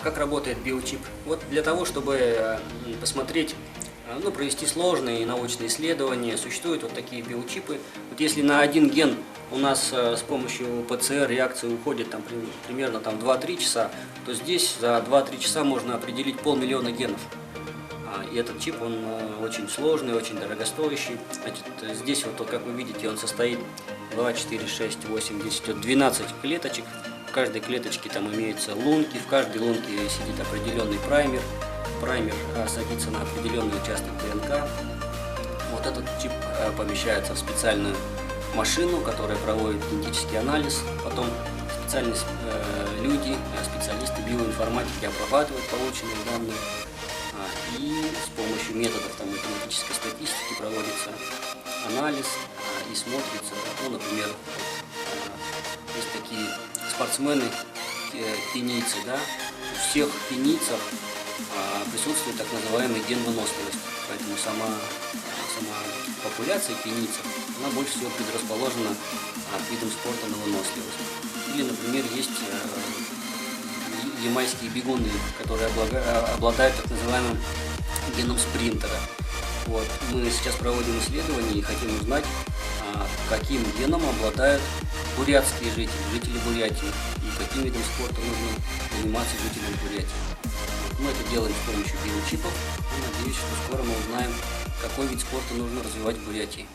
как работает биочип? Вот для того, чтобы посмотреть, провести сложные научные исследования, существуют вот такие биочипы. Вот если на один ген у нас с помощью ПЦР реакции уходит примерно 2-3 часа, то здесь за 2-3 часа можно определить 500 000 генов. И этот чип, он очень сложный, очень дорогостоящий. Значит, здесь вот, как вы видите, он состоит 2, 4, 6, 8, 10, 12 клеточек. В каждой клеточке там имеются лунки, в каждой лунке сидит определенный праймер. Праймер садится на определенный участок ДНК. Вот этот чип помещается в специальную машину, которая проводит генетический анализ. Потом специальные люди, специалисты биоинформатики обрабатывают полученные данные. И с помощью методов математической статистики проводится анализ и смотрится, например, есть такие спортсмены, кенийцы, у всех кенийцев присутствует так называемый ген выносливости, поэтому сама популяция кенийцев, она больше всего предрасположена к видам спорта на выносливость. Или, например, есть ямайские бегуны, которые обладают так называемым геном спринтера. Вот. Мы сейчас проводим исследования и хотим узнать, каким геном обладают бурятские жители Бурятии, и каким видом спорта нужно заниматься жителям Бурятии. Мы это делаем с помощью биочипов, и надеюсь, что скоро мы узнаем, какой вид спорта нужно развивать в Бурятии.